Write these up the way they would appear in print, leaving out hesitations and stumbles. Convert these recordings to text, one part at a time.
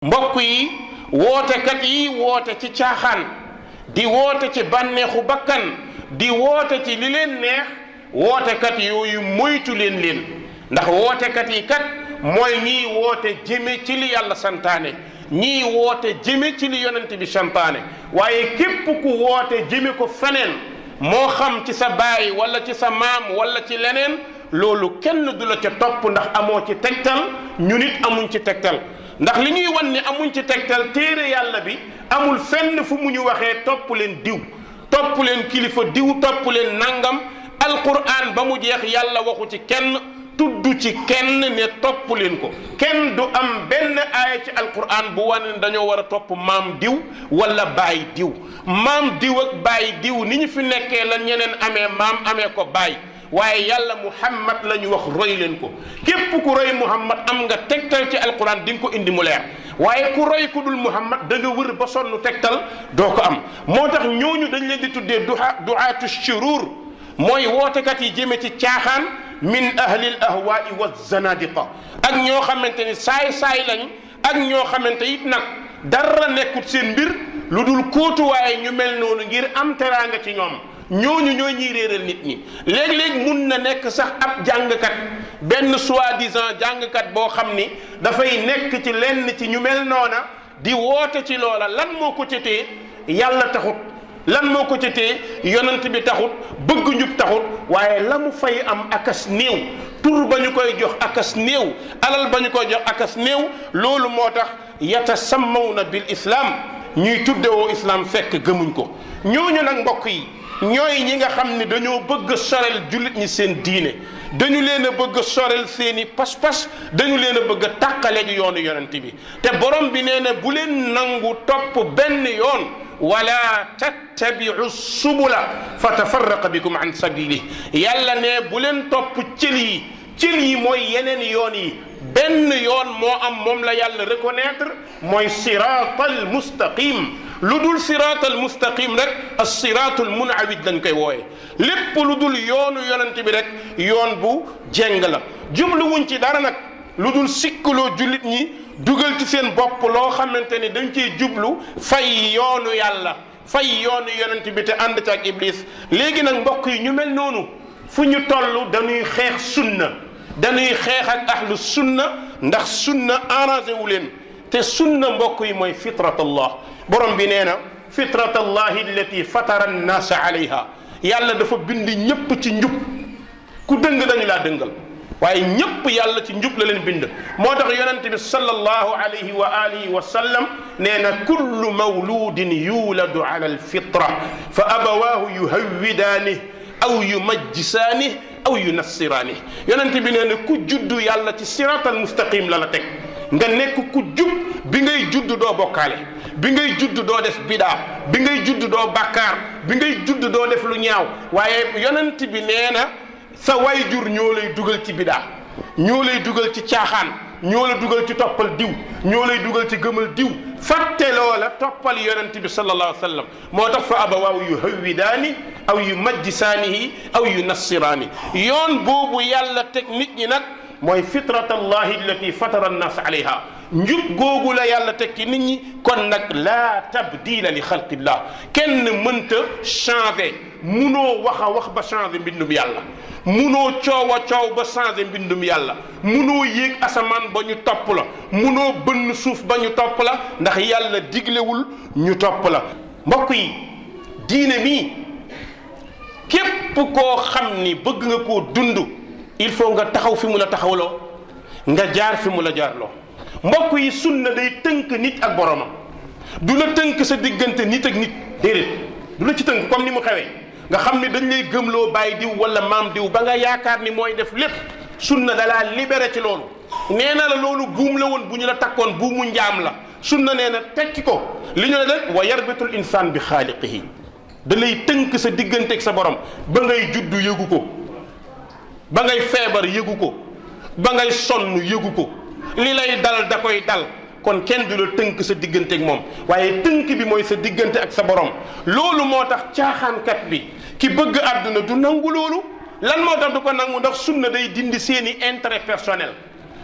mbokk yi wootekat yi woote ci caaxaan di woote ci bànneexu bakkan di woote ci li leen neex wootekat yooyu moytu leen ndax wootekat yi kat mooy ñiy woote jëme ci li yàlla santaane ñiy woote jëme ci li yonent bi santaane waaye képp ku woote jëme ko feneen moo xam ci sa baay wala ci sa maam wala ci leneen loolu kenn du la ca topp ndax amoo ci tegtal ñu nit amuñ ci tegtal ndax li ñuy wan ni amuñ ci tegtal téere yàlla bi amul fenn fu mu ñu waxee topp leen diw topp leen kilifa diw topp leen nangam alquran ba mu jeex yàlla waxu ci kenn tudd ci kenn ne topp leen ko kenn du am benn aaya ci alquran bu wane dañoo war a topp maam diw wala baay diw maam diw ak baay diw ni ñu fi nekkee la ñeneen amee maam amee ko baay waaye yàlla muhammad la ñu wax roy leen ko képp ku roy muhammad am nga tegtal ci alquran di nga ko indi mu leer waaye ku roy ku dul muhammad da nga wër ba sonn tegtal doo ko am moo tax ñooñu dañ leen di tuddee duaatu shurur mooy wootekat yi jëme ci caaxaan min ahli al ahwaai wa zanadiqa ak ñoo xamante ni saay-saay lañ ak ñoo xamante it nag dara nekkut seen mbir lu dul kóotuwaaye ñu mel noonu ngir am teraanga ci ñoom ñooñu ñooy ñiy réeral nit ñi léeg-léeg mun na nekk sax ab jàngkat benn soi-disant jàngkat boo xam ni dafay nekk ci lenn ci ñu mel noona di woote ci loola lan moo ko ci tee yàlla taxut lan moo ko ci tee yonent bi taxut bëgg njub taxut waaye la mu fay am akas néew tur ba ñu koy jox akas néew alal ba ñu koy jox akas néew loolu moo tax yatasammawna bil islam ñuy tuddewoo islam fekk gëmuñ ko ñooñu nag mbokk yi ñooy ñi nga xam ne dañoo bëgg a sorel jullit ñi seen diine dañu leen a bëgg a sorel seeni pas-pas dañu leen a bëgg a tàqaleeg yoonu yonent bi te borom bi nee na bu leen nangu topp benn yoon wala tattabiu subula fa tafarraqa bikum an sabili yàlla ne bu leen topp cël yi mooy yeneen yoon yi benn yoon moo am moom la yàlla reconnaître mooy siraatal mustaqim lu dul siraatal mustaqim rek as siraatul munawid lañ koy wooye lépp lu dul yoonu yonent bi rek yoon bu jeng la jubluwuñ ci dara nag lu dul sikkaloo jullit ñi dugal ci seen bopp loo xamante ni dañ ciy jublu fay yoonu yàlla fay yoonu yonent bi te ànd ci ak iblis léegi nag mbokk yi ñu mel noonu fu ñu toll dañuy xeex sunna dañuy xeex ak ahlu sunna ndax sunna arrangé wu leen te sunna mbokk yi mooy fitratallah borom bi nee na fitratallahi allati fatara annaasa alayha yàlla dafa bind ñëpp ci njub ku dëng dañu laa dëngal waaye ñëpp yàlla ci njub la leen bind moo tax yonente bi sallallahu alayhi wa alihi wa sallam nee na kullu mawludin yuladu ala alfitra fa abawaahu yuhawwidaani aw yumajjisaani aw yunassiraani yonente bi nee na ku juddu yàlla ci siratal mustaqim la teg nga nekk ku jub bi ngay judd doo bokkaale bi ngay judd doo def bidaa bi ngay judd doo bàkkaar bi ngay judd doo def lu ñaaw waaye yonent bi nee na sa wayjur ñoo lay dugal ci bidaa ñoo lay dugal ci caaxaan ñoo la dugal ci toppal diw ñoo lay dugal ci gëmal diw fàtte loola toppal yonent bi sallallahu alayhi wa sallam moo tax fa abawaahu yuhawwidaani aw yumajjisaanihi aw yunassiraani yoon boobu yàlla teg nit ñi nag mooy fitratallahi allati fatara annaas alayha njub googu la yàlla teg ci nit ñi kon nag laa tabdila li xalqillah kenn mënta changer munoo wax a wax ba changer mbindum yàlla munoo coow a coow ba changer mbindum yàlla munoo yéeg asamaan ba ñu topp la munoo bënn suuf ba ñu topp la ndax yàlla diglewul ñu topp la mbokk yi diine mii képp koo xam ni bëgg nga koo dund il faut nga taxaw fi mu la taxawloo nga jaar fi mu la jaarloo mbokk yi sunna day tënk nit ak boromam du la tënk sa diggante nit ak nit déedéet du la ci tënk comme ni mu xewee nga xam ni dañ lay gëmloo bàyyi diw wala maam diw ba nga yaakaar ni mooy def lépp sunna dalaa libéré ci loolu nee na la loolu buum la woon bu ñu la takkoon buumu njaam la sunna nee na tekki ko li ñu ne rek wa yarbitul insaan bi xaaliqihi da lay tënk sa diggante ak sa borom ba ngay juddu yëgu ko ba ngay feebar yëgu ko ba ngay sonn yëgu ko li lay dal da koy dal kon kenn du la tënk sa diggante ak moom waaye tënk bi mooy sa diggante ak sa borom loolu moo tax caaxaankat bi ki bëgg àdduna du nangu loolu lan moo tax du ko nangu ndax sunna day dindi seeni intérêt personnel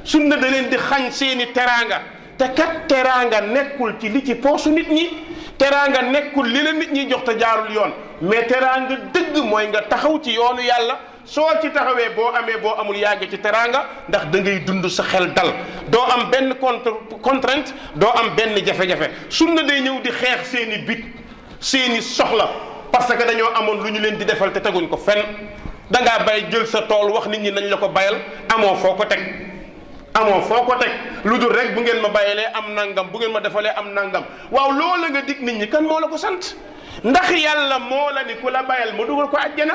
sunna da leen di xañ seeni teraanga te kat teraanga nekkul ci li ci poosu nit ñi, teraanga nekkul li la nit ñi jox te jaarul yoon, mais teraanga dëgg mooy nga taxaw ci yoonu yàlla. soo ci taxawee boo amee boo amul yàgg ci teraanga, ndax da ngay dund sa xel dal, doo am benn contrainte, doo am benn jafe-jafe. sunna day ñëw di xeex seeni bit seeni soxla parce que dañoo amoon lu ñu leen di defal te teguñ ko fenn. da ngaa bay jël sa tool wax nit ñi nañ la ko bayal, amoo foo ko teg, amoo foo ko teg lu dul rek bu ngeen ma bayalee am nangam, bu ngeen ma defalee am nangam. waaw loola nga dig nit ñi kan moo la ko sant? ndax yàlla moo la ni ku la bayal ma dugal ko àjjana?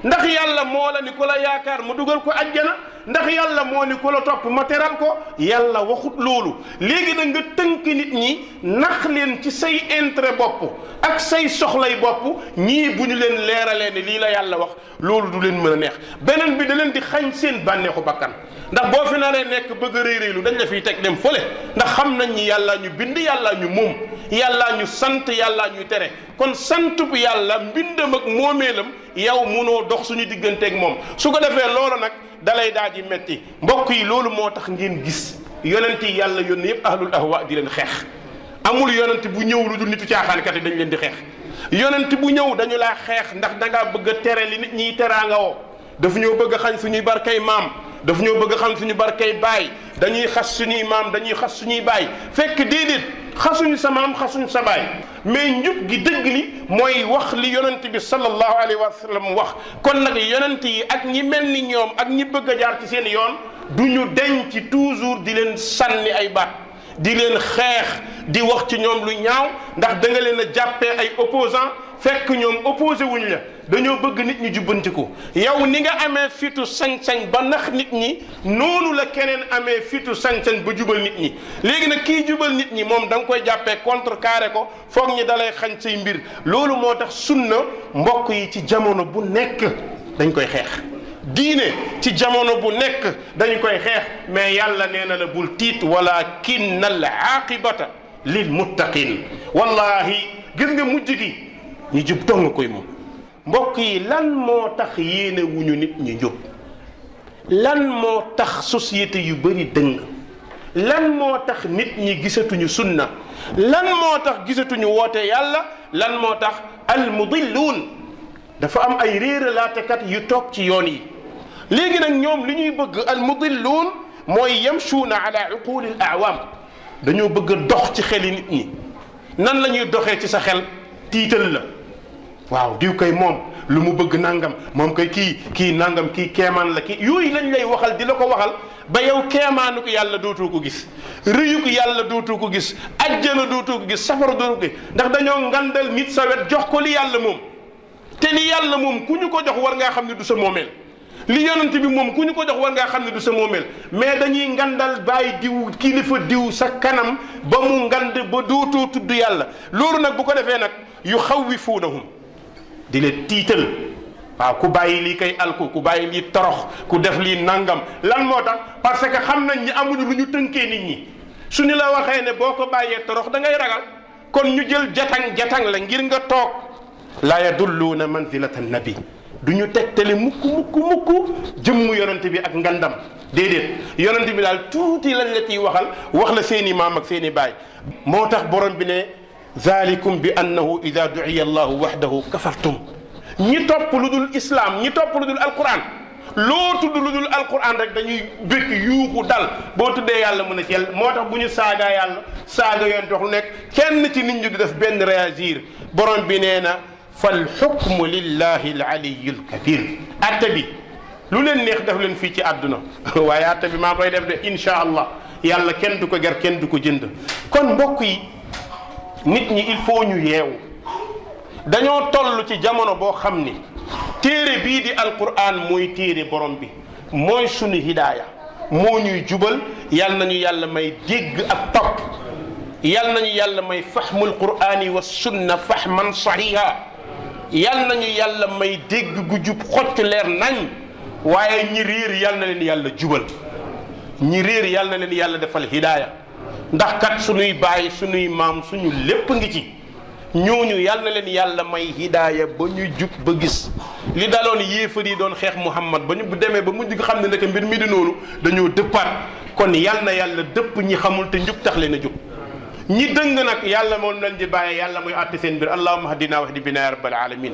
ndax yàlla moo la ni ku la yaakaar ma dugal ko àjjana? ndax yàlla moo ni ku la topp ma teral ko? yàlla waxut loolu. léegi nag nga tënk nit ñi nax leen ci say intérêt bopp ak say soxlay bopp. ñii bu ñu leen leeralee ne lii la yàlla wax, loolu du leen mën a neex. beneen bi da leen di xañ seen bànneexu bakkan, ndax boo fi naree nekk bëgg a réeréelu dañ la fiy teg dem fële, ndax xam nañ ni yàlla ñu bind, yàlla ñu moom, yàlla ñu sant, yàlla ñu tere. kon santub yàlla mbindam ak moomeelam yow munoo dox suñu digganteeg moom. su ko defee loolu nag dalay daal di metti. mbokk yi loolu moo tax ngeen gis yonent yi yàlla yónni yëpp ahlul ahwa di leen xeex. amul yonent bu ñëw lu dul nitu caaxaankat yi dañ leen di xeex. yonent bu ñëw dañu laa xeex ndax da ngaa bëgg a tere li nit ñiy teraanga woo. daf ñoo bëgg a xañ suñuy barkay maam, daf ñoo bëgg a xam suñu barkay baay, dañuy xas suñuy maam, dañuy xas suñuy baay. fekk déedéet, xasuñu sa maam, xasuñu sa baay, mais njub gi dëgg li mooy wax li yonent bi sallallahu alayhi wa sallam wax. kon nag yonent yi ak ñi mel ni ñoom ak ñi bëgg a jaar ci seen yoon du ñu deñ ci toujours di leen sànni ay baat, di leen xeex, di wax ci ñoom lu ñaaw, ndax da nga leen a jàppee ay opposant fekk ñoom opposé wuñ la. dañoo bëgg nit ñi jubbantiku. yow ni nga amee fitu sañ-sañ ba nax nit ñi, noonu la keneen amee fitu sañ-sañ ba jubal nit ñi. léegi nag kii jubal nit ñi moom da nga koy jàppee contrecarré ko, foog ñi dalay xañ say mbir. loolu moo tax sunna mbokk yi ci jamono bu nekk dañ koy xeex. diine ci jamono bu nekk dañ koy xeex, mais yàlla nee na la bul tiit, walakinna al aqibata lil muttaqin. wallahi gis nga mujj gi ñi jub dong koy moom. mbokk yi lan moo tax yéene wuñu nit ñi njub? lan moo tax société yu bari dëng? lan moo tax nit ñi gisatuñu sunna? lan moo tax gisatuñu woote yàlla? lan moo tax almudilluun dafa am ay réeralaatekat yu toog ci yoon yi. léegi nag ñoom li ñuy bëgg almudilluun mooy yamshuuna ala uquli al awaam. dañoo bëgg a dox ci xeli nit ñi. nan la ñuy doxee ci sa xel? tiital la. waaw diw kay moom lu mu bëgg nangam, moom kay kii nangam, kii keemaan la, kii yooyu lañ lay waxal di la ko waxal ba yow keemaanu ko yàlla dootoo ko gis, rëyu ko yàlla dootoo ko gis, ajjana dootoo ko gis, safara dootoo ko gis. ndax dañoo ngandal nit sa wet jox ko li yàlla moom. te li yàlla moom ku ñu ko jox war ngaa xam ne du sa moomeel. li yonent bi moom ku ñu ko jox war ngaa xam ne du sa moomeel. mais dañuy ngandal bàyyi diw kilifa diw sa kanam ba mu ngand ba dootoo tudd yàlla. loolu nag bu ko defee nag yuxawwifuunahum, di leen tiital. waaw ku bàyyi lii kay alku, ku bàyyi lii torox, ku def lii nangam. lan moo tax? parce que xam nañ ñi amuñu lu ñu tënkee nit ñi. suñu la waxee ne boo ko bàyyee torox da ngay ragal, kon ñu jël jatang la ngir nga toog. laa yadulluuna manzilata nabi, du ñu tegtale mukk jëmmu yonent bi ak ngandam. déedéet, yonent bi daal tuuti lañ la ciy waxal, wax la seeni maam ak seeni baay. moo tax borom bi ne zalikum bi annahu ida du'iya allahu wahdahu kafartum. ñi topp lu dul islam, ñi topp lu dul alquran, loo tudd lu dul alquran rek dañuy bëgg yuuxu dal. boo tuddee yàlla mën a ci yàlla. moo tax bu ñu saagaa yàlla saaga yoon wax lu nekk kenn ci nit ñi di def benn réagir. borom bi nee na fal xukmu lillahi al aliyu al kabir. atte bi lu leen neex def leen fii ci àdduna waaye atte bi maa koy def de insha allah. yàlla kenn du ko ger, kenn du ko jënd. kon mbokk yi, nit ñi il faut ñu yeewu. dañoo toll ci jamono boo xam ni téere bii di alquran mooy téere borom bi, mooy sunu hidaaya, moo ñuy jubal. yal nañu yàlla may dégg ak topp, yal nañu yàlla may fahmul qur'ani wa sunna fahman sahiha, yal nañu yàlla may dégg gu jub xocc leer nañ. waaye ñi réer yal na leen yàlla jubal, ñi réer yal na leen yàlla defal hidaaya. ndax kat sunuy baay, sunuy maam, suñu lépp ngi ci. ñooñu yal na leen yàlla may hidaaya ba ñu jub ba gis li daloon yéefar yi doon xeex Muhammad ba ñu demee ba mujj xam ne ndeke mbir mi di noonu, dañoo dëppaat kon yal na yàlla dëpp ñi xamul te njub tax leen a jub ñi dëng nag yàlla moom lañ di bàyyee yàlla muy àtte seen mbir allahumma hadina wahdi bina ya rabbal alamin